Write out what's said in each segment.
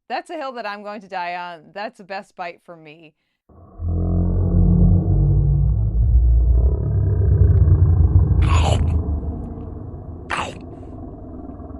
That's a hill that I'm going to die on. That's the best bite for me.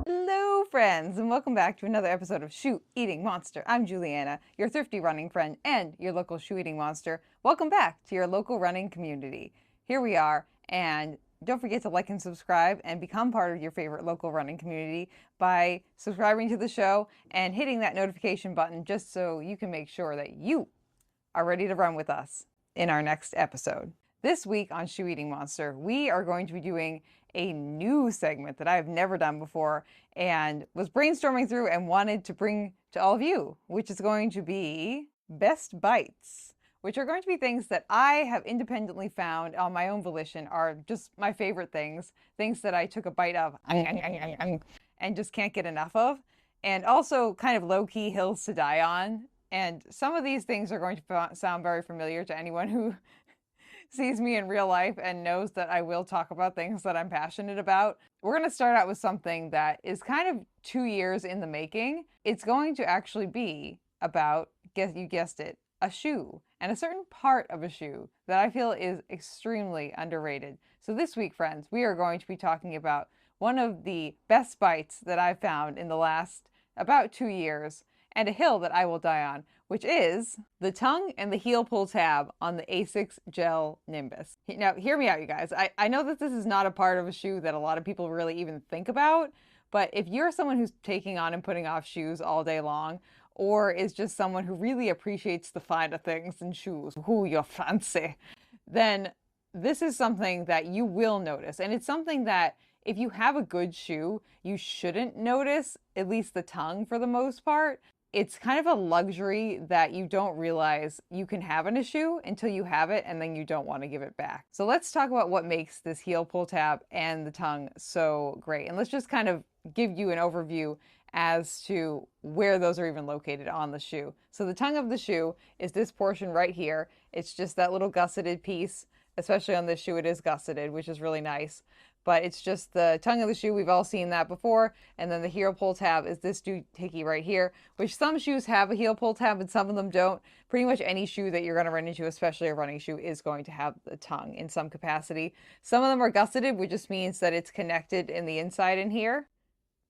Hello, friends, and welcome back to another episode of Shoe Eating Monster. I'm Juliana, your thrifty running friend and your local shoe eating monster. Welcome back to your local running community. Here we are, and don't forget to like and subscribe and become part of your favorite local running community by subscribing to the show and hitting that notification button just so you can make sure that you are ready to run with us in our next episode. This week on Shoe Eating Monster, we are going to be doing a new segment that I have never done before and was brainstorming through and wanted to bring to all of you, which is going to be Best Bites, which are going to be things that I have independently found on my own volition are just my favorite things that I took a bite of and just can't get enough of, and also kind of low-key hills to die on. And some of these things are going to sound very familiar to anyone who sees me in real life and knows that I will talk about things that I'm passionate about. We're going to start out with something that is kind of 2 years in the making. It's going to actually be about, you guessed it, a shoe and a certain part of a shoe that I feel is extremely underrated. So this week, friends, we are going to be talking about one of the best bites that I've found in the last about 2 years and a hill that I will die on, which is the tongue and the heel pull tab on the ASICS Gel-Nimbus. Now, hear me out, you guys. I know that this is not a part of a shoe that a lot of people really even think about, but if you're someone who's taking on and putting off shoes all day long, or is just someone who really appreciates the finer things in shoes, ooh, you're fancy, then this is something that you will notice. And it's something that if you have a good shoe, you shouldn't notice, at least the tongue for the most part. It's kind of a luxury that you don't realize you can have in a shoe until you have it and then you don't want to give it back. So let's talk about what makes this heel pull tab and the tongue so great. And let's just kind of give you an overview as to where those are even located on the shoe. So the tongue of the shoe is this portion right here. It's just that little gusseted piece, especially on this shoe it is gusseted, which is really nice. But it's just the tongue of the shoe. We've all seen that before. And then the heel pull tab is this doohickey right here, which some shoes have a heel pull tab and some of them don't. Pretty much any shoe that you're going to run into, especially a running shoe, is going to have the tongue in some capacity. Some of them are gusseted, which just means that it's connected in the inside in here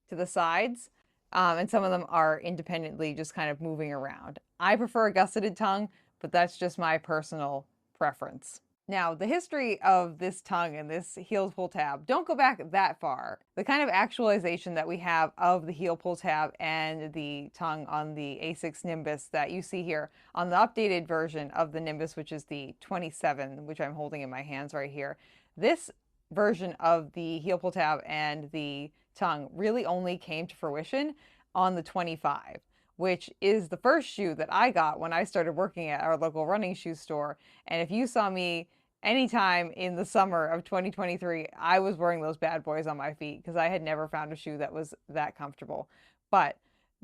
to the sides. And some of them are independently just kind of moving around. I prefer a gusseted tongue, but that's just my personal preference. Now, the history of this tongue and this heel pull tab, don't go back that far. The kind of actualization that we have of the heel pull tab and the tongue on the ASICS Nimbus that you see here on the updated version of the Nimbus, which is the 27, which I'm holding in my hands right here. This version of the heel pull tab and the tongue really only came to fruition on the 25. Which is the first shoe that I got when I started working at our local running shoe store. And if you saw me anytime in the summer of 2023, I was wearing those bad boys on my feet because I had never found a shoe that was that comfortable. But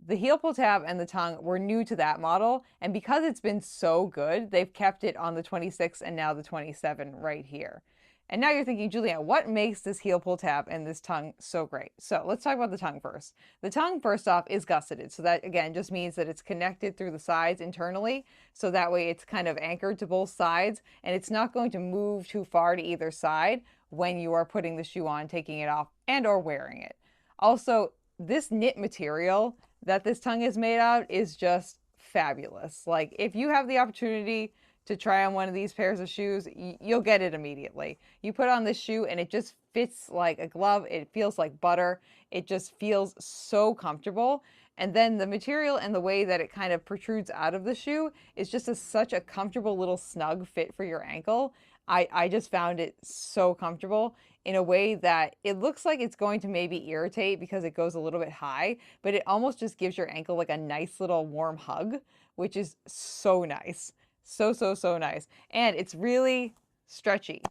the heel pull tab and the tongue were new to that model. And because it's been so good, they've kept it on the 26 and now the 27 right here. And now you're thinking, Julia, what makes this heel pull tab and this tongue so great? So let's talk about the tongue first. The tongue, first off, is gusseted. So that, again, just means that it's connected through the sides internally. So that way it's kind of anchored to both sides and it's not going to move too far to either side when you are putting the shoe on, taking it off, and or wearing it. Also, this knit material that this tongue is made out is just fabulous. Like, if you have the opportunity to try on one of these pairs of shoes, you'll get it immediately. You put on this shoe and it just fits like a glove. It feels like butter. It just feels so comfortable. And then the material and the way that it kind of protrudes out of the shoe is just such a comfortable little snug fit for your ankle. I just found it so comfortable in a way that it looks like it's going to maybe irritate because it goes a little bit high, but it almost just gives your ankle like a nice little warm hug, which is so nice. So nice. And it's really stretchy.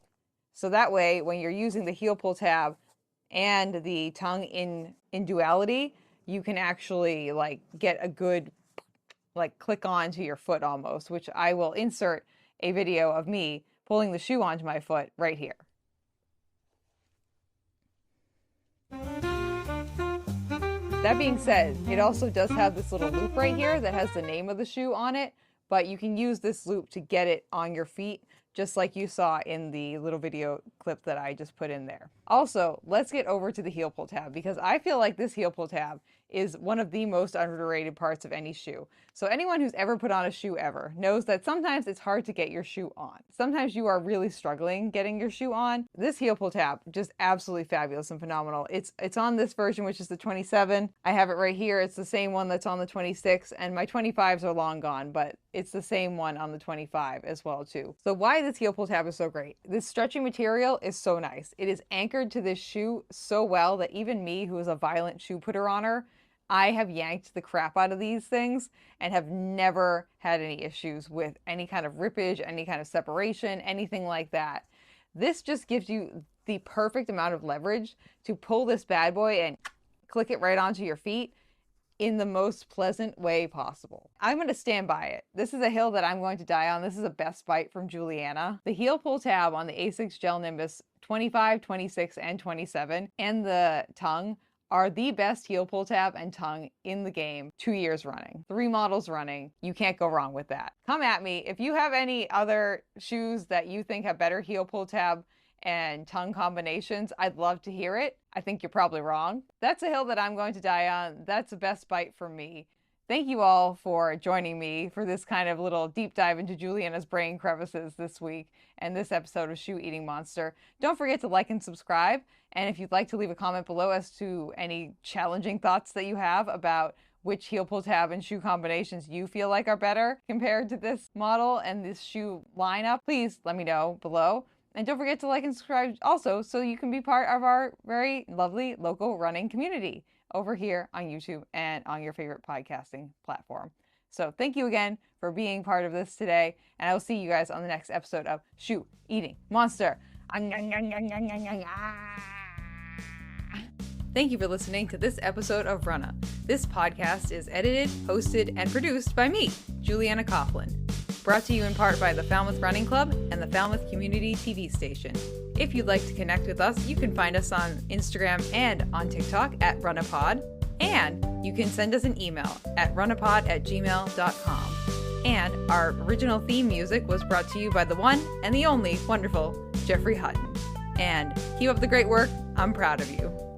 So that way, when you're using the heel pull tab and the tongue in duality, you can actually like get a good like click on to your foot almost, which I will insert a video of me pulling the shoe onto my foot right here. That being said, it also does have this little loop right here that has the name of the shoe on it, but you can use this loop to get it on your feet, just like you saw in the little video clip that I just put in there. Also, let's get over to the heel pull tab, because I feel like this heel pull tab is one of the most underrated parts of any shoe. So anyone who's ever put on a shoe ever knows that sometimes it's hard to get your shoe on. Sometimes you are really struggling getting your shoe on. This heel pull tab, just absolutely fabulous and phenomenal. It's on this version, which is the 27. I have it right here. It's the same one that's on the 26, and my 25s are long gone, but it's the same one on the 25 as well too. So why this heel pull tab is so great. This stretching material is so nice. It is anchored to this shoe so well that even me, who is a violent shoe putter oner, I have yanked the crap out of these things and have never had any issues with any kind of rippage, any kind of separation, anything like that. This just gives you the perfect amount of leverage to pull this bad boy and click it right onto your feet in the most pleasant way possible. I'm going to stand by it. This is a hill that I'm going to die on. This is a best bite from Juliana. The heel pull tab on the ASICS Gel-Nimbus 25, 26, and 27 and the tongue are the best heel pull tab and tongue in the game 2 years running. 3 models running. You can't go wrong with that. Come at me. If you have any other shoes that you think have better heel pull tab and tongue combinations, I'd love to hear it. I think you're probably wrong. That's a hill that I'm going to die on. That's a best bite for me. Thank you all for joining me for this kind of little deep dive into Juliana's brain crevices this week and this episode of Shoe Eating Monster. Don't forget to like and subscribe. And if you'd like to leave a comment below as to any challenging thoughts that you have about which heel pull tab and shoe combinations you feel like are better compared to this model and this shoe lineup, please let me know below. And don't forget to like and subscribe also so you can be part of our very lovely local running community over here on YouTube and on your favorite podcasting platform. So thank you again for being part of this today, and I will see you guys on the next episode of Shoe Eating Monster. Thank you for listening to this episode of Runna. This podcast is edited, hosted, and produced by me, Juliana Coughlin. Brought to you in part by the Falmouth Running Club and the Falmouth Community TV station. If you'd like to connect with us, you can find us on Instagram and on TikTok at runnapod, and you can send us an email at runnapod@gmail.com. And our original theme music was brought to you by the one and the only wonderful Jeffrey Hutton. And keep up the great work. I'm proud of you.